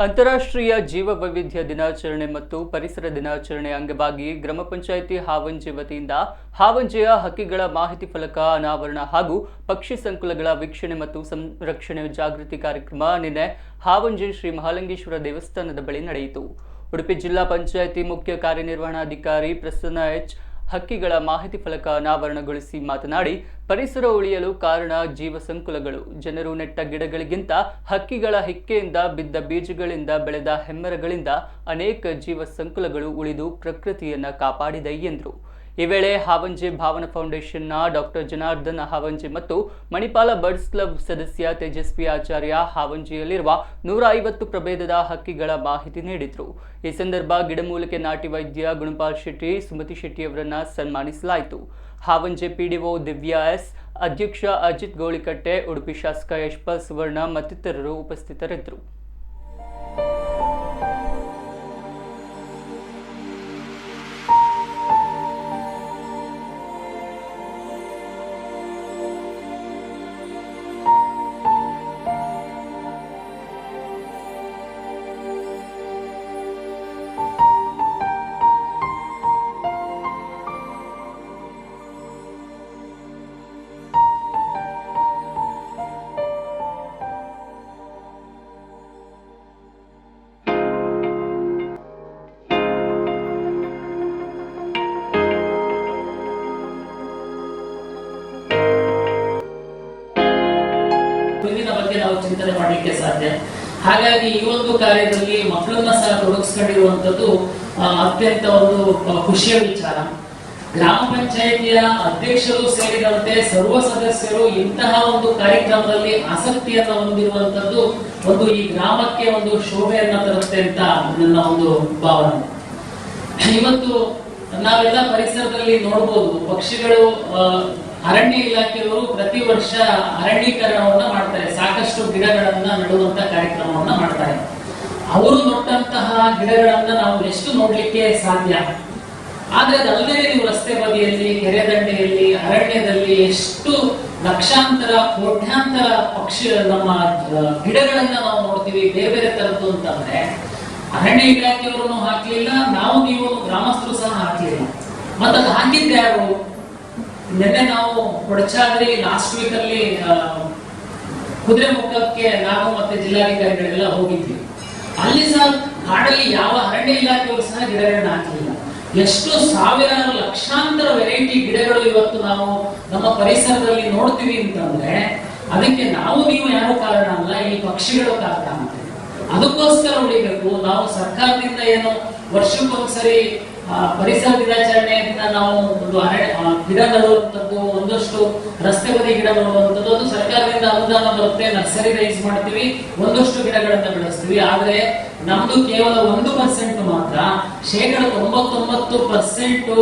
ಅಂತಾರಾಷ್ಟ್ರೀಯ ಜೀವ ವೈವಿಧ್ಯ ದಿನಾಚರಣೆ ಮತ್ತು ಪರಿಸರ ದಿನಾಚರಣೆ ಅಂಗವಾಗಿ ಗ್ರಾಮ ಪಂಚಾಯಿತಿ ಹಾವಂಜೆ ವತಿಯಿಂದ ಹಾವಂಜೆಯ ಹಕ್ಕಿಗಳ ಮಾಹಿತಿ ಫಲಕ ಅನಾವರಣ ಹಾಗೂ ಪಕ್ಷಿ ಸಂಕುಲಗಳ ವೀಕ್ಷಣೆ ಮತ್ತು ಸಂರಕ್ಷಣೆ ಜಾಗೃತಿ ಕಾರ್ಯಕ್ರಮ ನಿನ್ನೆ ಹಾವಂಜೆ ಶ್ರೀ ಮಹಾಲಿಂಗೇಶ್ವರ ದೇವಸ್ಥಾನದ ಬಳಿ ನಡೆಯಿತು. ಉಡುಪಿ ಜಿಲ್ಲಾ ಪಂಚಾಯಿತಿ ಮುಖ್ಯ ಕಾರ್ಯನಿರ್ವಹಣಾಧಿಕಾರಿ ಪ್ರಸನ್ನ ಎಚ್ ಹಕ್ಕಿಗಳ ಮಾಹಿತಿ ಫಲಕ ಅನಾವರಣಗೊಳಿಸಿ ಮಾತನಾಡಿ, ಪರಿಸರ ಉಳಿಯಲು ಕಾರಣ ಜೀವ ಸಂಕುಲಗಳು. ಜನರು ನೆಟ್ಟ ಗಿಡಗಳಿಗಿಂತ ಹಕ್ಕಿಗಳ ಹಿಕ್ಕೆಯಿಂದ ಬಿದ್ದ ಬೀಜಗಳಿಂದ ಬೆಳೆದ ಹೆಮ್ಮರಗಳಿಂದ ಅನೇಕ ಜೀವ ಸಂಕುಲಗಳು ಉಳಿದು ಪ್ರಕೃತಿಯನ್ನ ಕಾಪಾಡಿದೆ ಎಂದರು. ಈ ವೇಳೆ ಹಾವಂಜೆ ಭಾವನಾ ಫೌಂಡೇಶನ್ನ ಡಾಕ್ಟರ್ ಜನಾರ್ದನ್ ಹಾವಂಜೆ ಮತ್ತು ಮಣಿಪಾಲ ಬರ್ಡ್ಸ್ ಕ್ಲಬ್ ಸದಸ್ಯ ತೇಜಸ್ವಿ ಆಚಾರ್ಯ ಹಾವಂಜೆಯಲ್ಲಿರುವ 150 ಪ್ರಭೇದದ ಹಕ್ಕಿಗಳ ಮಾಹಿತಿ ನೀಡಿದರು. ಈ ಸಂದರ್ಭ ಗಿಡಮೂಲಿಕೆ ನಾಟಿ ವೈದ್ಯ ಗುಣಪಾಲ್ ಶೆಟ್ಟಿ, ಸುಮತಿ ಶೆಟ್ಟಿಯವರನ್ನ ಸನ್ಮಾನಿಸಲಾಯಿತು. ಹಾವಂಜೆ ಪಿಡಿಒ ದಿವ್ಯಾ ಎಸ್, ಅಧ್ಯಕ್ಷ ಅಜಿತ್ ಗೋಳಿಕಟ್ಟೆ, ಉಡುಪಿ ಶಾಸಕ ಯಶ್ಪಾಲ್ ಸುವರ್ಣ ಮತ್ತಿತರರು ಉಪಸ್ಥಿತರಿದ್ದರು. ಬಗ್ಗೆ ನಾವು ಚಿಂತನೆ ಮಾಡಲಿಕ್ಕೆ ಸಾಧ್ಯ. ಹಾಗಾಗಿ ಈ ಒಂದು ಕಾರ್ಯದಲ್ಲಿ ಮಕ್ಕಳನ್ನ ಸಹ ತೊಡಗಿಸಿಕೊಂಡಿರುವಂತದ್ದು ಅತ್ಯಂತ ಒಂದು ಖುಷಿಯ ವಿಚಾರ. ಗ್ರಾಮ ಪಂಚಾಯಿತಿಯ ಅಧ್ಯಕ್ಷರು ಸೇರಿದಂತೆ ಸರ್ವ ಸದಸ್ಯರು ಇಂತಹ ಒಂದು ಕಾರ್ಯಕ್ರಮದಲ್ಲಿ ಆಸಕ್ತಿಯನ್ನು ಹೊಂದಿರುವಂತದ್ದು ಒಂದು ಈ ಗ್ರಾಮಕ್ಕೆ ಒಂದು ಶೋಭೆಯನ್ನ ತರುತ್ತೆ ಅಂತ ನನ್ನ ಒಂದು ಭಾವನೆ. ಇವತ್ತು ನಾವೆಲ್ಲ ಪರಿಸರದಲ್ಲಿ ನೋಡಬಹುದು, ಪಕ್ಷಿಗಳು ಅರಣ್ಯ ಇಲಾಖೆಯವರು ಪ್ರತಿ ವರ್ಷ ಅರಣ್ಯೀಕರಣವನ್ನ ಮಾಡ್ತಾರೆ, ಸಾಕಷ್ಟು ಗಿಡಗಳನ್ನ ನೆಡುವಂತ ಕಾರ್ಯಕ್ರಮವನ್ನ ಮಾಡ್ತಾರೆ. ಅವರು ನೋಟ್ಟಂತಹ ಗಿಡಗಳನ್ನ ನಾವು ಎಷ್ಟು ನೋಡ್ಲಿಕ್ಕೆ ಸಾಧ್ಯ. ಆದ್ರೆ ಅದಲ್ಲದೆ ನೀವು ರಸ್ತೆ ಬದಿಯಲ್ಲಿ, ಕೆರೆ ದಂಡೆಯಲ್ಲಿ, ಅರಣ್ಯದಲ್ಲಿ ಎಷ್ಟು ಲಕ್ಷಾಂತರ ಕೋಟ್ಯಾಂತರ ಪಕ್ಷಿ ನಮ್ಮ ಗಿಡಗಳನ್ನ ನಾವು ನೋಡ್ತೀವಿ ಬೇರೆ ಬೇರೆ ತರದ್ದು ಅಂತಂದ್ರೆ ಅರಣ್ಯ ಇಲಾಖೆಯವರನ್ನು ಹಾಕ್ಲಿಲ್ಲ, ನಾವು ನೀವು ಗ್ರಾಮಸ್ಥರು ಸಹ ಹಾಕ್ಲಿಲ್ಲ. ಮತ್ತದು ಹಾಕಿದ್ದೆ ಯಾರು? ನಿನ್ನೆ ನಾವು ಕೊಡಚಾದ್ರಿ ಲಾಸ್ಟ್ ವೀಕ್ ಅಲ್ಲಿ ಕುದುರೆಮುಖಕ್ಕೆ ನಾನು ಮತ್ತೆ ಜಿಲ್ಲಾಧಿಕಾರಿಗಳೆಲ್ಲ ಹೋಗಿದ್ವಿ. ಅಲ್ಲಿ ಸಹ ಕಾಡಲ್ಲಿ ಯಾವ ಅರಣ್ಯ ಇಲಾಖೆಯವರು ಸಹ ಗಿಡಗಳನ್ನ ಹಾಕಲಿಲ್ಲ. ಎಷ್ಟು ಸಾವಿರಾರು ಲಕ್ಷಾಂತರ ವೆರೈಟಿ ಗಿಡಗಳು ಇವತ್ತು ನಾವು ನಮ್ಮ ಪರಿಸರದಲ್ಲಿ ನೋಡ್ತೀವಿ ಅಂತಂದ್ರೆ ಅದಕ್ಕೆ ನಾವು ನೀವು ಯಾರು ಕಾರಣ ಅಲ್ಲ, ಈ ಪಕ್ಷಿಗಳು ಕಾರಣ ಅಂತ. ಅದಕ್ಕೋಸ್ಕರ ಉಳಿಬೇಕು. ನಾವು ಸರ್ಕಾರದಿಂದ ಏನು ವರ್ಷಕ್ಕೊಂದ್ಸರಿ ಪರಿಸರ ದಿನಾಚರಣೆಯಿಂದ ನಾವು ಒಂದು ಗಿಡ ನೆಡುವಂಥದ್ದು, ಒಂದಷ್ಟು ರಸ್ತೆ ಬದಿ ಗಿಡ ನೆಡುವಂಥದ್ದು, ಅದು ಸರ್ಕಾರದಿಂದ ಅನುದಾನ ಬರುತ್ತೆ, ನರ್ಸರಿ ರೈಸ್ ಮಾಡ್ತೀವಿ, ಒಂದಷ್ಟು ಗಿಡಗಳನ್ನ ಬೆಳೆಸ್ತೀವಿ. ಆದ್ರೆ ನಮ್ದು ಕೇವಲ 1% ಮಾತ್ರ, 99%